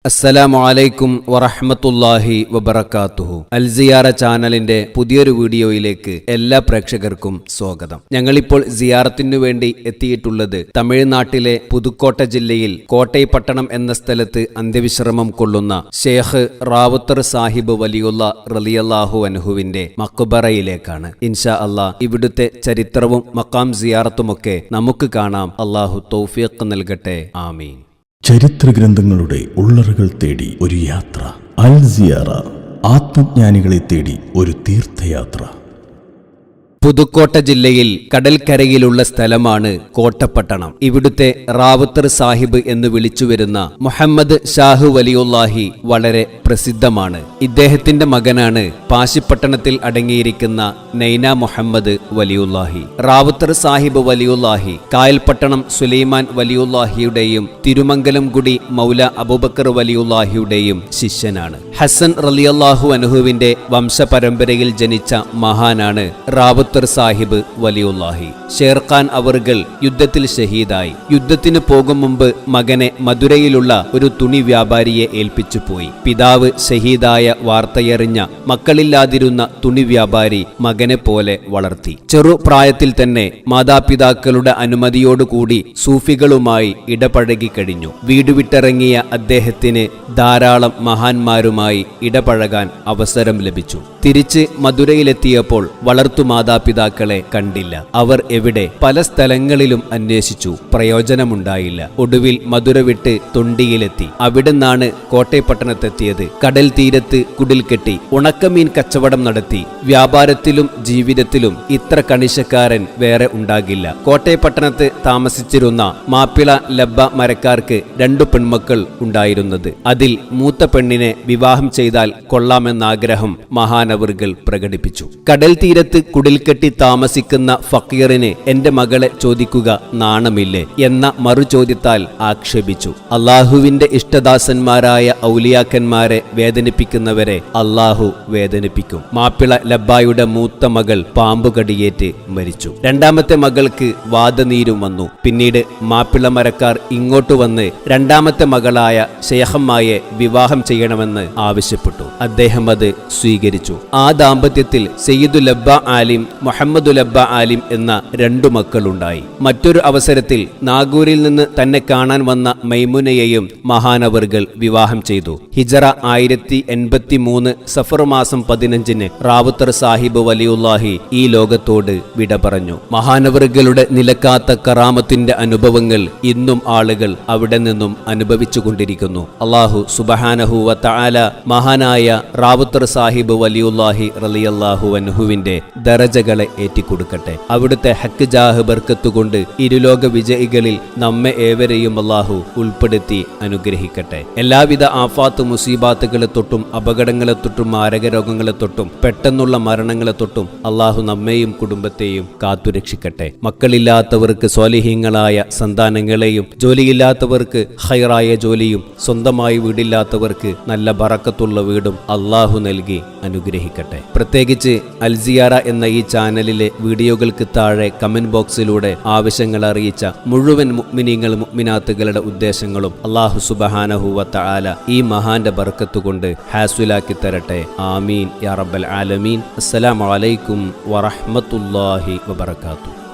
അസ്സലാമു അലൈക്കും വറഹ്മത്തുള്ളാഹി വബറകാതുഹു. അൽസിയാറ ചാനലിന്റെ പുതിയൊരു വീഡിയോയിലേക്ക് എല്ലാ പ്രേക്ഷകർക്കും സ്വാഗതം. ഞങ്ങളിപ്പോൾ സിയാറത്തിനു വേണ്ടി എത്തിയിട്ടുള്ളത് തമിഴ്നാട്ടിലെ പുതുക്കോട്ട ജില്ലയിൽ കോട്ടൈപ്പട്ടണം എന്ന സ്ഥലത്ത് അന്ത്യവിശ്രമം കൊള്ളുന്ന ഷേഖ് റാവുത്തർ സാഹിബ് വലിയുള്ള റളിയല്ലാഹു അൻഹുവിന്റെ മഖ്ബറയിലേക്കാണ്. ഇൻഷാ അല്ലാഹ് ഇവിടുത്തെ ചരിത്രവും മഖാം സിയാറത്തുമൊക്കെ നമുക്ക് കാണാം. അല്ലാഹു തൗഫീഖ് നൽകട്ടെ. ആമീൻ. ചരിത്രഗ്രന്ഥങ്ങളുടെ ഉള്ളറകൾ തേടി ഒരു യാത്ര. അൽ സിയാറ, ആത്മജ്ഞാനികളെ തേടി ഒരു തീർത്ഥയാത്ര. പുതുക്കോട്ട ജില്ലയിൽ കടൽക്കരയിലുള്ള സ്ഥലമാണ് കോട്ടപ്പട്ടണം. ഇവിടുത്തെ റാവുത്തർ സാഹിബ് എന്ന് വിളിച്ചുവരുന്ന മുഹമ്മദ് ഷാഹു വലിയുല്ലാഹി വളരെ പ്രസിദ്ധമാണ്. ഇദ്ദേഹത്തിന്റെ മകനാണ് പാശിപ്പട്ടണത്തിൽ അടങ്ങിയിരിക്കുന്ന നൈന മുഹമ്മദ് വലിയുല്ലാഹി. റാവുത്തർ സാഹിബ് വലിയുല്ലാഹി കായൽപട്ടണം സുലൈമാൻ വലിയുല്ലാഹിയുടെയും തിരുമംഗലംകുടി മൗല അബൂബക്കർ വലിയുല്ലാഹിയുടെയും ശിഷ്യനാണ്. ഹസൻ റളിയല്ലാഹു അൻഹുവിന്റെ വംശപരമ്പരയിൽ ജനിച്ച മഹാനാണ് റാവുത്തർ സാഹിബ് വലിയുല്ലാഹി. ഷേർഖാൻ അവർകൾ യുദ്ധത്തിൽ ഷഹീദായി. യുദ്ധത്തിന് പോകും മുമ്പ് മകനെ മധുരയിലുള്ള ഒരു തുണി വ്യാപാരിയെ ഏൽപ്പിച്ചു പോയി. പിതാവ് ഷഹീദായ വാർത്തയറിഞ്ഞ മക്കളില്ലാതിരുന്ന തുണി വ്യാപാരി മകനെ പോലെ വളർത്തി. ചെറുപ്രായത്തിൽ തന്നെ മാതാപിതാക്കളുടെ അനുമതിയോടുകൂടി സൂഫികളുമായി ഇടപഴകി കഴിഞ്ഞു. വീട് വിട്ടിറങ്ങിയ അദ്ദേഹത്തിന് ധാരാളം മഹാന്മാരുമായി ഇടപഴകാൻ അവസരം ലഭിച്ചു. തിരിച്ച് മധുരയിലെത്തിയപ്പോൾ വളർത്തു മാതാപിതാക്കളെ കണ്ടില്ല. അവർ എവിടെ? പല സ്ഥലങ്ങളിലും അന്വേഷിച്ചു. പ്രയോജനമുണ്ടായില്ല. ഒടുവിൽ മധുര വിട്ട് തൊണ്ടിയിലെത്തി. അവിടുന്നാണ് കോട്ടൈപ്പട്ടണത്തെത്തിയത്. കടൽ തീരത്ത് കുടിൽ കെട്ടി ഉണക്കമീൻ കച്ചവടം നടത്തി. വ്യാപാരത്തിലും ജീവിതത്തിലും ഇത്ര കണിശക്കാരൻ വേറെ ഉണ്ടാകില്ല. കോട്ടൈപ്പട്ടണത്ത് താമസിച്ചിരുന്ന മാപ്പിള ലബ്ബ മരക്കാർക്ക് 2 പെൺമക്കൾ ഉണ്ടായിരുന്നത്. അതിൽ മൂത്ത പെണ്ണിനെ വിവാഹം ചെയ്താൽ കൊള്ളാമെന്നാഗ്രഹം മഹാനവർകൾ പ്രകടിപ്പിച്ചു. കടൽ തീരത്ത് കുടിൽക്കെട്ടി താമസിക്കുന്ന ഫക്കീറിന് എന്റെ മകളെ ചോദിക്കുക നാണമില്ലേ എന്ന മറുചോദ്യത്താൽ ആക്ഷേപിച്ചു. അള്ളാഹുവിന്റെ ഇഷ്ടദാസന്മാരായ ഔലിയാക്കന്മാരെ വേദനിപ്പിക്കുന്നവരെ അള്ളാഹു വേദനിപ്പിക്കും. മാപ്പിള ലബ്ബായുടെ മൂത്ത മകൾ പാമ്പുകടിയേറ്റ് മരിച്ചു. 2ാമത്തെ മകൾക്ക് വാദനീരും വന്നു. പിന്നീട് മാപ്പിള മരക്കാർ ഇങ്ങോട്ട് വന്ന് 2ാമത്തെ മകളായ ശേഖമ്മായെ വിവാഹം ചെയ്യണമെന്ന് ആവശ്യപ്പെട്ടു. അദ്ദേഹം അത് സ്വീകരിച്ചു. ആ ദാമ്പത്യത്തിൽ സയ്യിദു ലബ്ബ ആലിം, മുഹമ്മദ് ലബ്ബ ആലിം എന്ന 2 മക്കളുണ്ടായി. മറ്റൊരു അവസരത്തിൽ നാഗൂരിൽ നിന്ന് തന്നെ കാണാൻ വന്ന മൈമുനയെയും മഹാനവർകൾ വിവാഹം ചെയ്തു. ഹിജറ 1083 സഫർ മാസം 15 റാവുത്തർ സാഹിബ് വലിയുല്ലാഹി ഈ ലോകത്തോട് വിട പറഞ്ഞു. മഹാനവറുകളുടെ നിലക്കാത്ത കറാമത്തിന്റെ അനുഭവങ്ങൾ ഇന്നും ആളുകൾ അവിടെ നിന്നും അനുഭവിച്ചു കൊണ്ടിരിക്കുന്നു. അല്ലാഹു സുബ്ഹാനഹു വ തആല മഹാനായ റാവുത്തർ സാഹിബ് വലിയുല്ലാഹി റളിയല്ലാഹു അൻഹുവിന്റെ ദറജകളെ ഏറ്റിക്കൊടുക്കട്ടെ. അവിടുത്തെ ഹക്ക് ജാഹ് ബർക്കത്തുകൊണ്ട് ഇരുലോക വിജയികളിൽ നമ്മെ ഏവരെയും അല്ലാഹു ഉൾപ്പെടുത്തി അനുഗ്രഹിക്കട്ടെ. എല്ലാവിധ ആഫാത്ത് മുസീബാത്തുകളെ തൊട്ടും അപകടങ്ങളെ തൊട്ടും മാരക രോഗങ്ങളെ തൊട്ടും പെട്ടെന്നുള്ള മരണങ്ങളെ തൊട്ടും അല്ലാഹു നമ്മെയും കുടുംബത്തെയും കാത്തുരക്ഷിക്കട്ടെ. മക്കളില്ലാത്തവർക്ക് സ്വാലിഹീങ്ങളായ സന്താനങ്ങളെയും, ജോലിയില്ലാത്തവർക്ക് ഹൈറായ ജോലിയും, സ്വന്തമായി വീടില്ലാത്തവർക്ക് നല്ല ബറക്കത്തുള്ള വീടും അല്ലാഹു നൽകി അനുഗ്രഹിക്കട്ടെ. പ്രത്യേകിച്ച് അൽസിയാറ എന്ന ഈ ചാനലിലെ വീഡിയോകൾക്ക് താഴെ കമന്റ് ബോക്സിലൂടെ ആവശ്യങ്ങൾ അറിയിച്ച മുഴുവൻ മുഅ്മിനീങ്ങൾ മുഅ്മിനാത്തുകളുടെ ഉദ്ദേശങ്ങളും അല്ലാഹു സുബ്ഹാനഹു വ തആല ഈ മഹാന്റെ ബർക്കത്ത് കൊണ്ട് ഹാസുലാക്കി തരട്ടെ. ആമീൻ യാ റബ്ബൽ ആലമീൻ. അസ്സലാമു അലൈക്കും വറഹ്മത്തുള്ളാഹി വബറകാതുഹു.